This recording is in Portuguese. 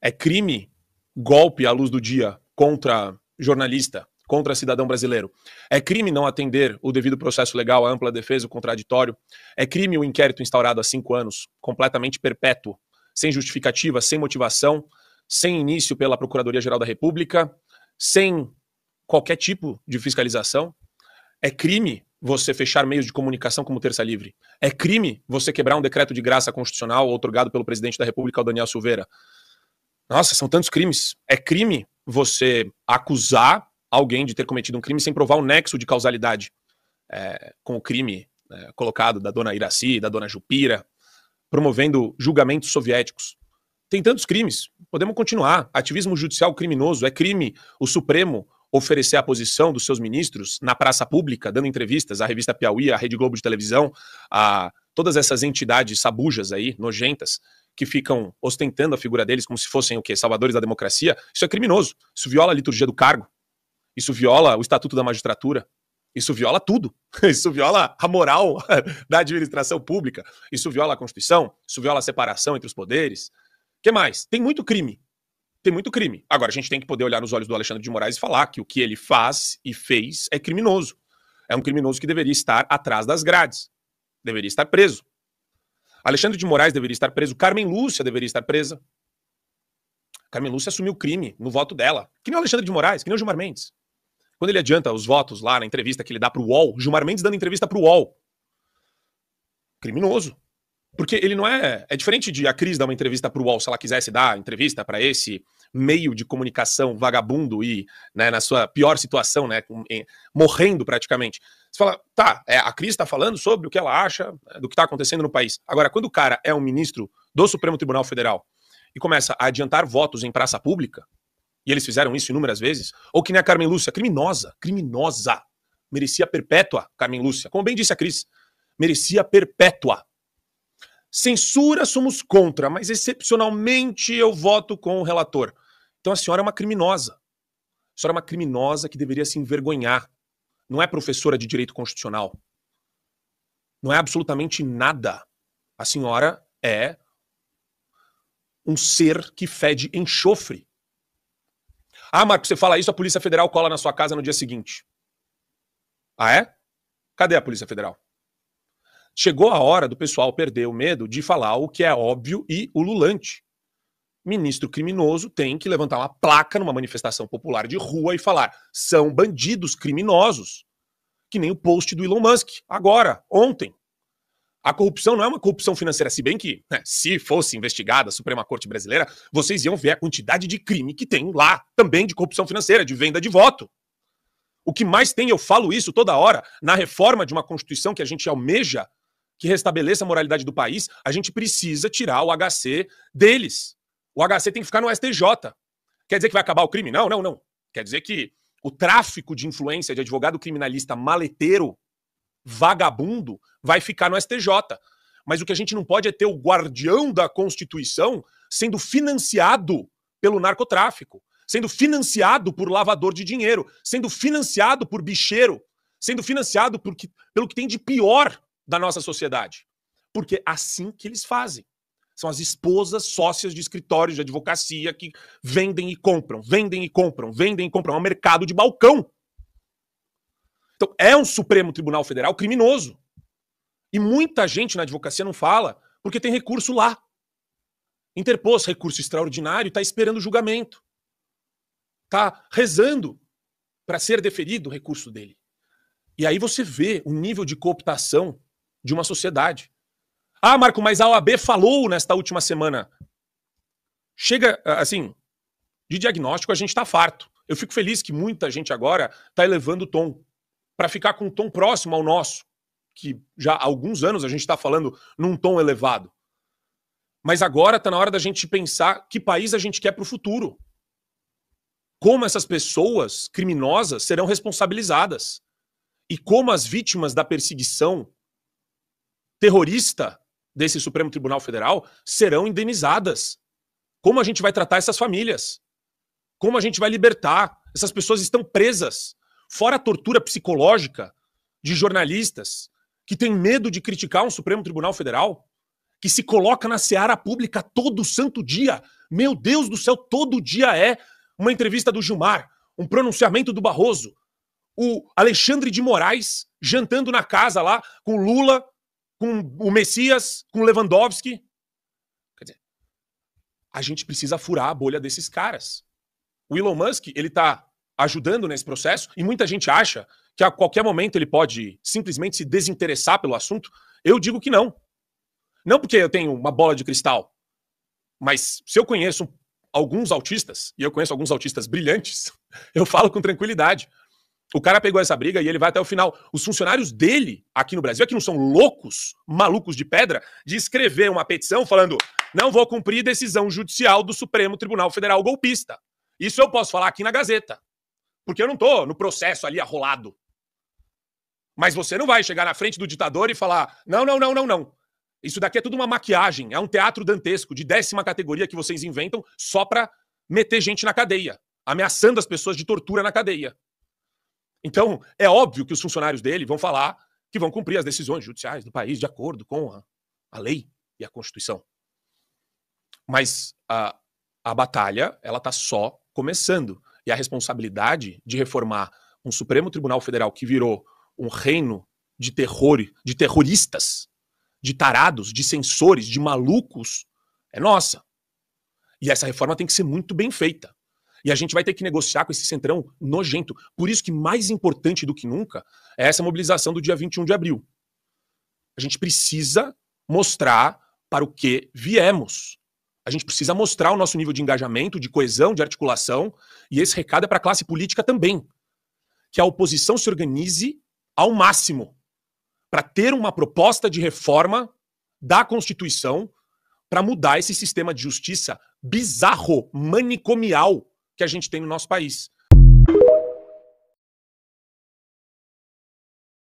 É crime golpe à luz do dia contra jornalista, contra cidadão brasileiro. É crime não atender o devido processo legal, a ampla defesa, o contraditório. É crime o inquérito instaurado há 5 anos, completamente perpétuo, sem justificativa, sem motivação, sem início pela Procuradoria-Geral da República, sem qualquer tipo de fiscalização. É crime você fechar meios de comunicação como Terça Livre. É crime você quebrar um decreto de graça constitucional outorgado pelo presidente da República, o Daniel Silveira. Nossa, são tantos crimes. É crime você acusar alguém de ter cometido um crime sem provar o nexo de causalidade com o crime colocado da dona Iraci, da dona Jupira, promovendo julgamentos soviéticos. Tem tantos crimes. Podemos continuar. Ativismo judicial criminoso. É crime o Supremo oferecer a posição dos seus ministros na praça pública, dando entrevistas à revista Piauí, à Rede Globo de televisão, a todas essas entidades sabujas aí, nojentas, que ficam ostentando a figura deles como se fossem o quê? Salvadores da democracia. Isso é criminoso. Isso viola a liturgia do cargo. Isso viola o Estatuto da Magistratura. Isso viola tudo. Isso viola a moral da administração pública. Isso viola a Constituição. Isso viola a separação entre os poderes. O que mais? Tem muito crime. Tem muito crime. Agora, a gente tem que poder olhar nos olhos do Alexandre de Moraes e falar que o que ele faz e fez é criminoso. É um criminoso que deveria estar atrás das grades. Deveria estar preso. Alexandre de Moraes deveria estar preso. Carmen Lúcia deveria estar presa. Carmen Lúcia assumiu o crime no voto dela. Que nem o Alexandre de Moraes, que nem o Gilmar Mendes. Quando ele adianta os votos lá na entrevista que ele dá pro UOL, Gilmar Mendes dando entrevista pro UOL. Criminoso. Porque ele não é... É diferente de a Cris dar uma entrevista pro UOL, se ela quisesse dar entrevista para esse meio de comunicação vagabundo e, né, na sua pior situação, né, morrendo praticamente. Você fala, tá, a Cris tá falando sobre o que ela acha do que tá acontecendo no país. Agora, quando o cara é um ministro do Supremo Tribunal Federal e começa a adiantar votos em praça pública, e eles fizeram isso inúmeras vezes, ou que nem a Carmen Lúcia, criminosa, merecia perpétua, Carmen Lúcia, como bem disse a Cris, merecia perpétua. Censura somos contra, mas excepcionalmente eu voto com o relator. Então a senhora é uma criminosa. A senhora é uma criminosa que deveria se envergonhar. Não é professora de direito constitucional. Não é absolutamente nada. A senhora é um ser que fede enxofre. Ah, Marco, você fala isso, a Polícia Federal cola na sua casa no dia seguinte. Ah, é? Cadê a Polícia Federal? Chegou a hora do pessoal perder o medo de falar o que é óbvio e ululante. Ministro criminoso tem que levantar uma placa numa manifestação popular de rua e falar: são bandidos criminosos. Que nem o post do Elon Musk, agora, ontem. A corrupção não é uma corrupção financeira, se bem que, se fosse investigada a Suprema Corte Brasileira, vocês iam ver a quantidade de crime que tem lá, também de corrupção financeira, de venda de voto. O que mais tem, eu falo isso toda hora, na reforma de uma Constituição que a gente almeja, que restabeleça a moralidade do país, a gente precisa tirar o HC deles. O HC tem que ficar no STJ. Quer dizer que vai acabar o crime? Não, não, não. Quer dizer que o tráfico de influência de advogado criminalista maleteiro, vagabundo, vai ficar no STJ. Mas o que a gente não pode é ter o guardião da Constituição sendo financiado pelo narcotráfico, sendo financiado por lavador de dinheiro, sendo financiado por bicheiro, sendo financiado pelo que tem de pior da nossa sociedade. Porque é assim que eles fazem. São as esposas sócias de escritórios de advocacia que vendem e compram, vendem e compram, vendem e compram. É um mercado de balcão. Então, é um Supremo Tribunal Federal criminoso. E muita gente na advocacia não fala porque tem recurso lá. Interpôs recurso extraordinário e está esperando o julgamento. Está rezando para ser deferido o recurso dele. E aí você vê o nível de cooptação de uma sociedade. Ah, Marco, mas a OAB falou nesta última semana. Chega, assim, de diagnóstico a gente está farto. Eu fico feliz que muita gente agora está elevando o tom, para ficar com um tom próximo ao nosso, que já há alguns anos a gente está falando num tom elevado. Mas agora está na hora da gente pensar que país a gente quer para o futuro. Como essas pessoas criminosas serão responsabilizadas. E como as vítimas da perseguição terrorista desse Supremo Tribunal Federal serão indenizadas. Como a gente vai tratar essas famílias? Como a gente vai libertar? Essas pessoas estão presas. Fora a tortura psicológica de jornalistas que têm medo de criticar um Supremo Tribunal Federal, que se coloca na seara pública todo santo dia Meu Deus do céu, todo dia é uma entrevista do Gilmar, um pronunciamento do Barroso, o Alexandre de Moraes jantando na casa lá com Lula, com o Messias, com Lewandowski. Quer dizer, a gente precisa furar a bolha desses caras. O Elon Musk, ele tá ajudando nesse processo e muita gente acha que a qualquer momento ele pode simplesmente se desinteressar pelo assunto. Eu digo que não. Não porque eu tenho uma bola de cristal, mas se eu conheço alguns autistas, e eu conheço alguns autistas brilhantes, eu falo com tranquilidade. O cara pegou essa briga e ele vai até o final. Os funcionários dele, aqui no Brasil, aqui não são loucos, malucos de pedra, de escrever uma petição falando: não vou cumprir decisão judicial do Supremo Tribunal Federal golpista. Isso eu posso falar aqui na Gazeta, porque eu não tô no processo ali arrolado. Mas você não vai chegar na frente do ditador e falar: não, não, não, não, não. Isso daqui é tudo uma maquiagem, é um teatro dantesco de 10ª categoria que vocês inventam só pra meter gente na cadeia, ameaçando as pessoas de tortura na cadeia. Então, é óbvio que os funcionários dele vão falar que vão cumprir as decisões judiciais do país de acordo com a lei e a Constituição. Mas a batalha, ela tá só começando. E a responsabilidade de reformar um Supremo Tribunal Federal que virou um reino de terror, de terroristas, de tarados, de censores, de malucos, é nossa. E essa reforma tem que ser muito bem feita. E a gente vai ter que negociar com esse centrão nojento. Por isso que mais importante do que nunca é essa mobilização do dia 21 de abril. A gente precisa mostrar para o que viemos. A gente precisa mostrar o nosso nível de engajamento, de coesão, de articulação. E esse recado é para a classe política também. Que a oposição se organize ao máximo para ter uma proposta de reforma da Constituição para mudar esse sistema de justiça bizarro, manicomial que a gente tem no nosso país.